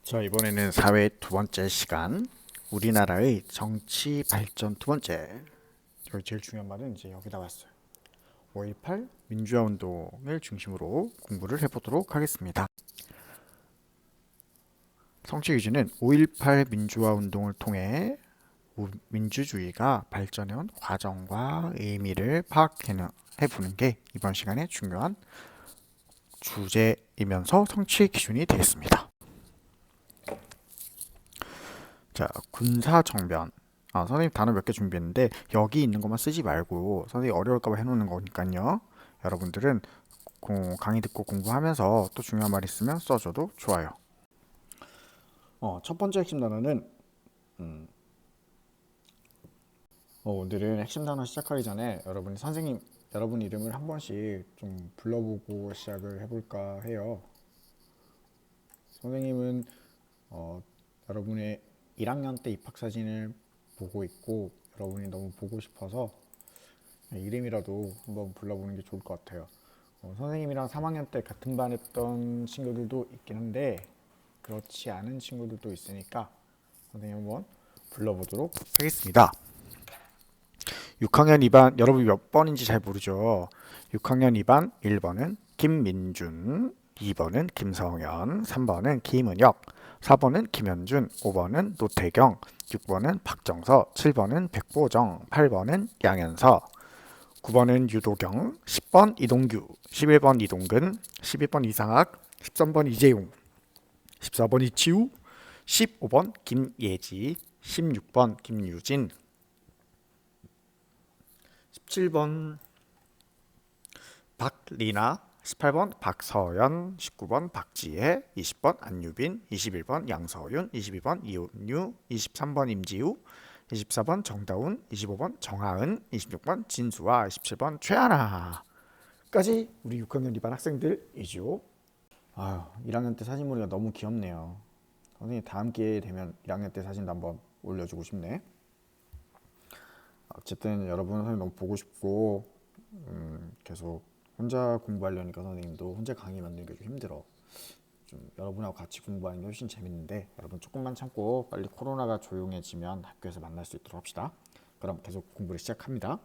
자, 이번에는 사회 두 번째 시간, 우리나라의 정치 발전 두 번째. 여기 제일 중요한 말은 이제 여기 나왔어요. 5.18 민주화 운동을 중심으로 공부를 해보도록 하겠습니다. 성취 기준은 5.18 민주화 운동을 통해 민주주의가 발전해온 과정과 의미를 파악해보는 게 이번 시간의 중요한 주제이면서 성취 기준이 되겠습니다. 자, 군사정변. 선생님 단어 몇 개 준비했는데 여기 있는 것만 쓰지 말고 선생님 어려울까 봐 해놓는 거니까요. 여러분들은 강의 듣고 공부하면서 또 중요한 말 있으면 써줘도 좋아요. 첫 번째 핵심 단어는 오늘은 핵심 단어 시작하기 전에 여러분 이름을 한 번씩 좀 불러보고 시작을 해볼까 해요. 선생님은 여러분의 1학년 때 입학 사진을 보고 있고 여러분이 너무 보고 싶어서 이름이라도 한번 불러보는 게 좋을 것 같아요. 선생님이랑 3학년 때 같은 반 했던 친구들도 있긴 한데 그렇지 않은 친구들도 있으니까 선생님 한번 불러보도록 하겠습니다. 6학년 2반 여러분 몇 번인지 잘 모르죠. 6학년 2반 1번은 김민준, 2번은 김성현, 3번은 김은혁, 4번은 김현준, 5번은 노태경, 6번은 박정서, 7번은 백보정, 8번은 양현서, 9번은 유도경, 10번 이동규, 11번 이동근, 12번 이상학, 13번 이재용, 14번 이치우, 15번 김예지, 16번 김유진, 17번 박리나, 18번 박서연, 19번 박지혜, 20번 안유빈, 21번 양서윤, 22번 이온유, 23번 임지우, 24번 정다운, 25번 정하은, 26번 진수아, 27번 최하나까지 우리 6학년 2반 학생들이죠. 1학년 때 사진 보니까 너무 귀엽네요. 선생님 다음 기회에 되면 1학년 때 사진도 한번 올려주고 싶네. 어쨌든 여러분 선생님 너무 보고 싶고 계속 혼자 공부하려니까 선생님도 혼자 강의 만드는 게 좀 힘들어. 좀 여러분하고 같이 공부하는 게 훨씬 재밌는데 여러분 조금만 참고 빨리 코로나가 조용해지면 학교에서 만날 수 있도록 합시다. 그럼 계속 공부를 시작합니다.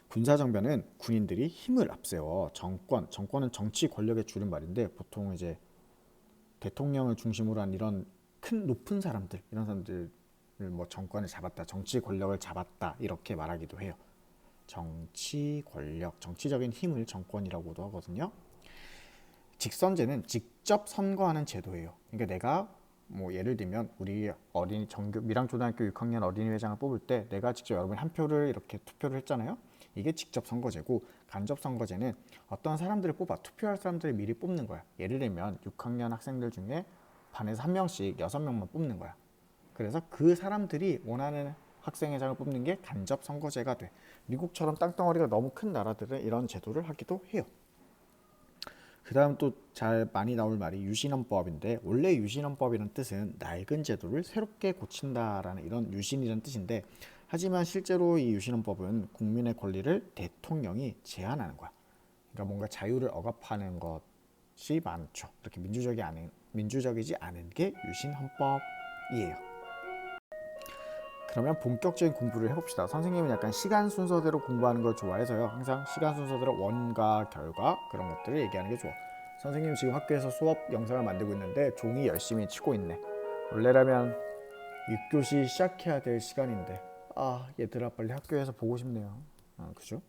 군사정변은 군인들이 힘을 앞세워 정권은 정치 권력의 줄임말인데 보통 이제 대통령을 중심으로 한 이런 큰 높은 사람들 이런 사람들을 뭐 정권을 잡았다, 정치 권력을 잡았다 이렇게 말하기도 해요. 정치 권력, 정치적인 힘을 정권이라고도 하거든요. 직선제는 직접 선거하는 제도예요. 그러니까 내가 뭐 예를 들면 우리 어린이 정교 밀양초등학교 6학년 어린이회장을 뽑을 때 내가 직접 여러분이 한 표를 이렇게 투표를 했잖아요. 이게 직접 선거제고 간접 선거제는 어떤 사람들을 뽑아 투표할 사람들을 미리 뽑는 거야. 예를 들면 6학년 학생들 중에 반에서 한 명씩 6명만 뽑는 거야. 그래서 그 사람들이 원하는 학생회장을 뽑는 게 간접 선거제가 돼. 미국처럼 땅덩어리가 너무 큰 나라들은 이런 제도를 하기도 해요. 그 다음 또 잘 많이 나올 말이 유신헌법인데 원래 유신헌법이라는 뜻은 낡은 제도를 새롭게 고친다라는 이런 유신이라는 뜻인데 하지만 실제로 이 유신헌법은 국민의 권리를 대통령이 제한하는 거야. 그러니까 뭔가 자유를 억압하는 것이 많죠. 이렇게 민주적이지 않은 게 유신헌법이에요. 그러면 본격적인 공부를 해봅시다. 선생님은 약간 시간 순서대로 공부하는 걸 좋아해서요. 항상 시간 순서대로 원과 결과 그런 것들을 얘기하는 게 좋아. 선생님 지금 학교에서 수업 영상을 만들고 있는데 종이 열심히 치고 있네. 원래라면 6교시 시작해야 될 시간인데 얘들아 빨리 학교에서 보고 싶네요. 그죠?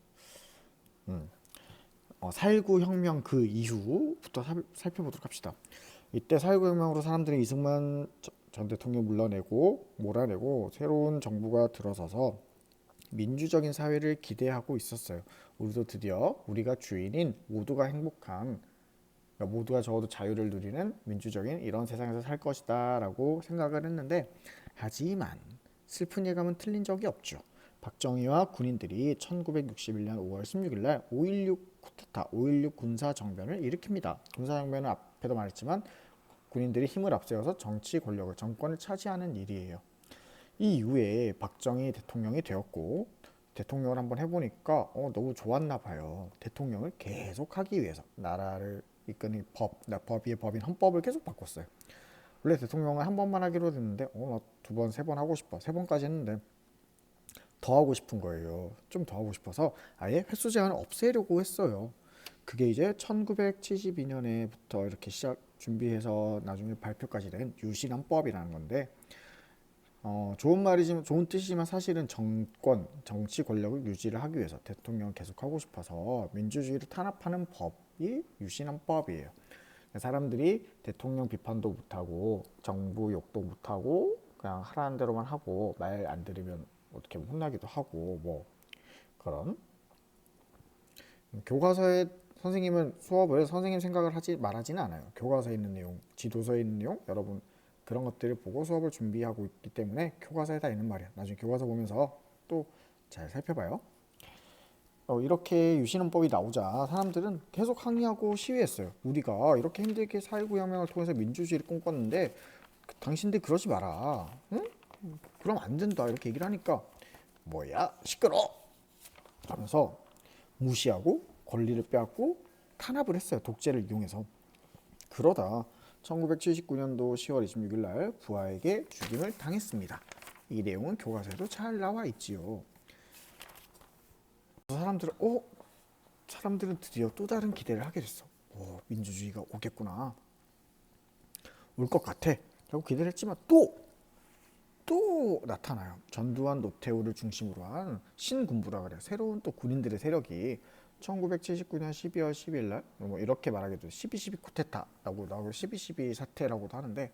4.19 혁명 그 이후부터 살펴보도록 합시다. 이때 4.19 혁명으로 사람들이 이승만 전 대통령 몰아내고 새로운 정부가 들어서서 민주적인 사회를 기대하고 있었어요. 우리도 드디어 우리가 주인인 모두가 행복한 그러니까 모두가 적어도 자유를 누리는 민주적인 이런 세상에서 살 것이다 라고 생각을 했는데 하지만 슬픈 예감은 틀린 적이 없죠. 박정희와 군인들이 1961년 5월 16일 날 5.16 쿠데타, 5.16 군사정변을 일으킵니다. 군사정변은 앞에도 말했지만 군인들이 힘을 앞세워서 정치 권력을 정권을 차지하는 일이에요. 이 이후에 박정희 대통령이 되었고 대통령을 한번 해보니까 너무 좋았나 봐요. 대통령을 계속하기 위해서 나라를 이끄는 법 위의 법인 헌법을 계속 바꿨어요. 원래 대통령은 한 번만 하기로 됐는데 두 번, 세 번 하고 싶어. 세 번까지 했는데 더 하고 싶은 거예요. 좀 더 하고 싶어서 아예 횟수 제한을 없애려고 했어요. 그게 이제 1972년에부터 이렇게 준비해서 나중에 발표까지 된 유신헌법이라는 건데 좋은 말이지만 좋은 뜻이지만 사실은 정치 권력을 유지를 하기 위해서 대통령 계속 하고 싶어서 민주주의를 탄압하는 법이 유신헌법이에요. 사람들이 대통령 비판도 못하고 정부 욕도 못하고 그냥 하라는 대로만 하고 말 안 들으면 어떻게 혼나기도 하고 뭐 그런 교과서에 선생님은 수업을 선생님 생각을 하지 말하지는 않아요. 교과서에 있는 내용, 지도서에 있는 내용 여러분 그런 것들을 보고 수업을 준비하고 있기 때문에 교과서에 다 있는 말이야. 나중에 교과서 보면서 또 잘 살펴봐요. 이렇게 유신헌법이 나오자 사람들은 계속 항의하고 시위했어요. 우리가 이렇게 힘들게 4.19 혁명을 통해서 민주주의를 꿈꿨는데 당신들 그러지 마라. 응? 그럼 안 된다. 이렇게 얘기를 하니까 뭐야 시끄러 하면서 무시하고 권리를 빼앗고 탄압을 했어요. 독재를 이용해서. 그러다 1979년도 10월 26일 날 부하에게 죽임을 당했습니다. 이 내용은 교과서에도 잘 나와 있지요. 사람들은 드디어 또 다른 기대를 하게 됐어. 민주주의가 오겠구나. 올 것 같아. 라고 기대를 했지만 또 나타나요. 전두환, 노태우를 중심으로 한 신군부라 그래요. 새로운 또 군인들의 세력이 1979년 12월 10일 날 이렇게 말하기도 12.12 쿠데타라고 나오고 12.12 사태라고도 하는데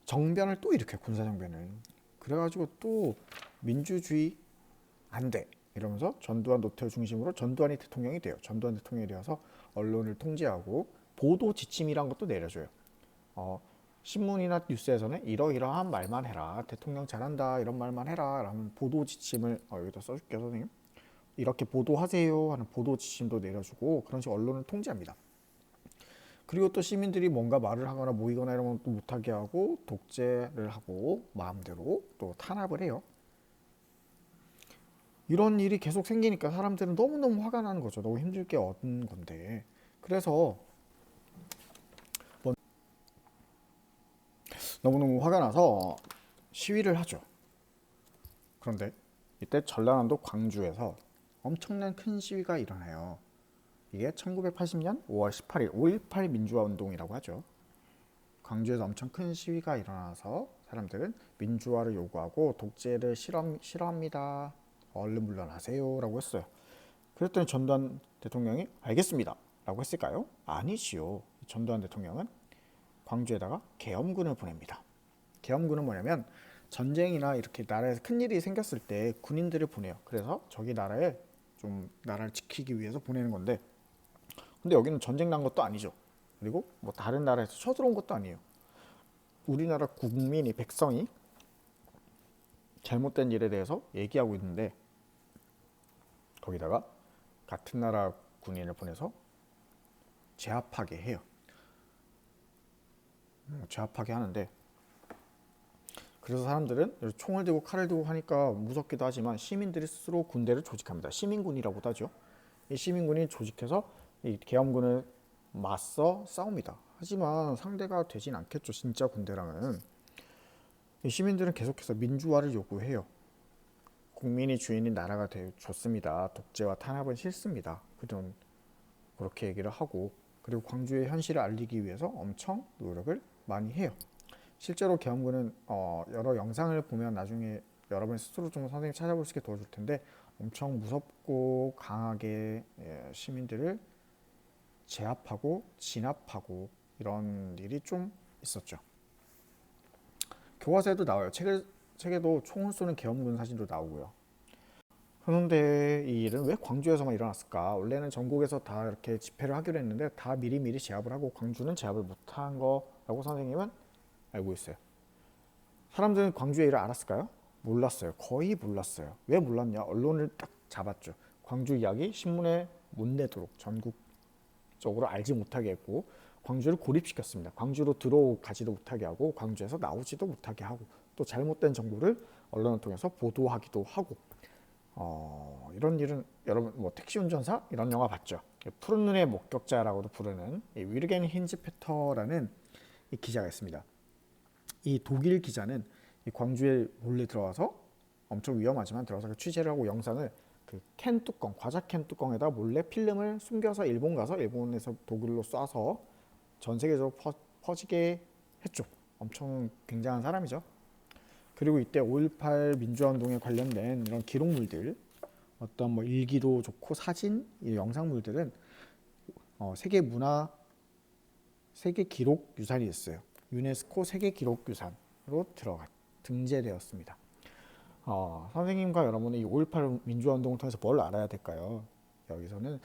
정변을 또 일으켜요. 군사정변을. 그래가지고 또 민주주의 안 돼. 이러면서 전두환, 노태우 중심으로 전두환이 대통령이 돼요. 전두환 대통령이 되어서 언론을 통제하고 보도 지침이란 것도 내려줘요. 신문이나 뉴스에서는 이러이러한 말만 해라. 대통령 잘한다. 이런 말만 해라. 라는 보도 지침을 여기다 써줄게요, 선생님. 이렇게 보도하세요 하는 보도 지침도 내려주고 그런 식으로 언론을 통제합니다. 그리고 또 시민들이 뭔가 말을 하거나 모이거나 이런 것도 못하게 하고 독재를 하고 마음대로 또 탄압을 해요. 이런 일이 계속 생기니까 사람들은 너무너무 화가 나는 거죠. 너무 힘들게 얻은 건데. 그래서 너무너무 화가 나서 시위를 하죠. 그런데 이때 전라남도 광주에서 엄청난 큰 시위가 일어나요. 이게 1980년 5월 18일 5.18 민주화 운동이라고 하죠. 광주에서 엄청 큰 시위가 일어나서 사람들은 민주화를 요구하고 독재를 싫어합니다. 얼른 물러나세요 라고 했어요. 그랬더니 전두환 대통령이 알겠습니다 라고 했을까요? 아니지요. 전두환 대통령은 광주에다가 계엄군을 보냅니다. 계엄군은 뭐냐면 전쟁이나 이렇게 나라에서 큰일이 생겼을 때 군인들을 보내요. 그래서 저기 나라에 좀 나라를 지키기 위해서 보내는 건데 근데 여기는 전쟁 난 것도 아니죠. 그리고 뭐 다른 나라에서 쳐들어온 것도 아니에요. 우리나라 국민이 백성이 잘못된 일에 대해서 얘기하고 있는데 거기다가 같은 나라 군인을 보내서 제압하게 해요. 제압하게 하는데 그래서 사람들은 총을 들고 칼을 들고 하니까 무섭기도 하지만 시민들이 스스로 군대를 조직합니다. 시민군이라고도 하죠. 이 시민군이 조직해서 이 계엄군을 맞서 싸웁니다. 하지만 상대가 되진 않겠죠. 진짜 군대랑은. 이 시민들은 계속해서 민주화를 요구해요. 국민이 주인인 나라가 되어 좋습니다. 독재와 탄압은 싫습니다. 그렇게 얘기를 하고 그리고 광주의 현실을 알리기 위해서 엄청 노력을 많이 해요. 실제로 계엄군은 여러 영상을 보면 나중에 여러분 스스로 좀 선생님 찾아볼 수 있게 도와줄 텐데 엄청 무섭고 강하게 시민들을 제압하고 진압하고 이런 일이 좀 있었죠. 교과서에도 나와요. 책에도 총을 쏘는 계엄군 사진도 나오고요. 그런데 이 일은 왜 광주에서만 일어났을까? 원래는 전국에서 다 이렇게 집회를 하기로 했는데 다 미리미리 제압을 하고 광주는 제압을 못한 거라고 선생님은 알고 있어요. 사람들은 광주의 일을 알았을까요? 몰랐어요. 거의 몰랐어요. 왜 몰랐냐? 언론을 딱 잡았죠. 광주 이야기 신문에 못 내도록 전국적으로 알지 못하게 했고 광주를 고립시켰습니다. 광주로 들어가지도 못하게 하고 광주에서 나오지도 못하게 하고 또 잘못된 정보를 언론을 통해서 보도하기도 하고 이런 일은 여러분 뭐 택시 운전사 이런 영화 봤죠? 푸른 눈의 목격자라고도 부르는 위르겐 힌즈페터라는 이 기자가 있습니다. 이 독일 기자는 이 광주에 몰래 들어와서 엄청 위험하지만 들어와서 그 취재를 하고 영상을 그 캔 뚜껑, 과자 캔 뚜껑에다 몰래 필름을 숨겨서 일본 가서 일본에서 독일로 쏴서 전 세계적으로 퍼지게 했죠. 엄청 굉장한 사람이죠. 그리고 이때 5.18 민주화 운동에 관련된 이런 기록물들, 어떤 뭐 일기도 좋고 사진, 이 영상물들은 세계 기록 유산이 됐어요. 유네스코 세계 기록 유산으로 등재되었습니다. 선생님과 여러분은 이 5.18 민주화 운동을 통해서 뭘 알아야 될까요? 여기서는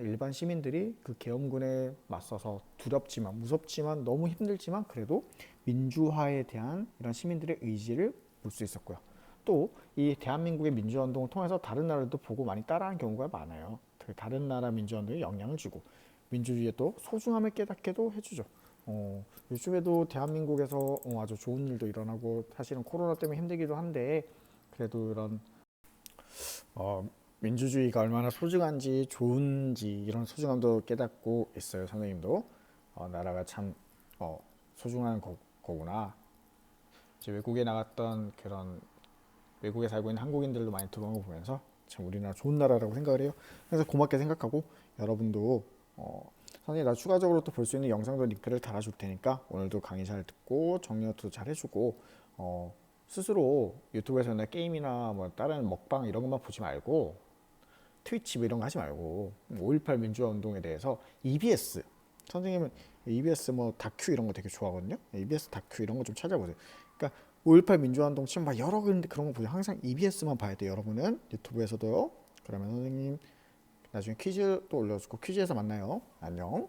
일반 시민들이 그 계엄군에 맞서서 두렵지만 무섭지만 너무 힘들지만 그래도 민주화에 대한 이런 시민들의 의지를 볼 수 있었고요. 또 이 대한민국의 민주화 운동을 통해서 다른 나라들도 보고 많이 따라하는 경우가 많아요. 다른 나라 민주화 운동에 영향을 주고 민주주의의 또 소중함을 깨닫게도 해주죠. 요즘에도 대한민국에서 아주 좋은 일도 일어나고 사실은 코로나 때문에 힘들기도 한데 그래도 이런 민주주의가 얼마나 소중한지 좋은지 이런 소중함도 깨닫고 있어요. 선생님도 나라가 참 소중한 거구나. 이제 외국에 나갔던 그런 외국에 살고 있는 한국인들도 많이 들어온 거 보면서 참 우리나라 좋은 나라라고 생각을 해요. 그래서 고맙게 생각하고 여러분도 선생님 나 추가적으로 또 볼 수 있는 영상도 링크를 달아줄 테니까 오늘도 강의 잘 듣고 정리도 잘 해주고 스스로 유튜브에서는 게임이나 뭐 다른 먹방 이런 것만 보지 말고 트위치 뭐 이런 거 하지 말고 5.18 민주화 운동에 대해서 EBS 선생님은 EBS 뭐 다큐 이런 거 되게 좋아하거든요. EBS 다큐 이런 거 좀 찾아보세요. 그러니까 5.18 민주화 운동 치면 막 여러 군데 그런 거 보세요. 항상 EBS만 봐야 돼요. 여러분은 유튜브에서도요. 그러면 선생님 나중에 퀴즈 또 올려주고 퀴즈에서 만나요. 안녕.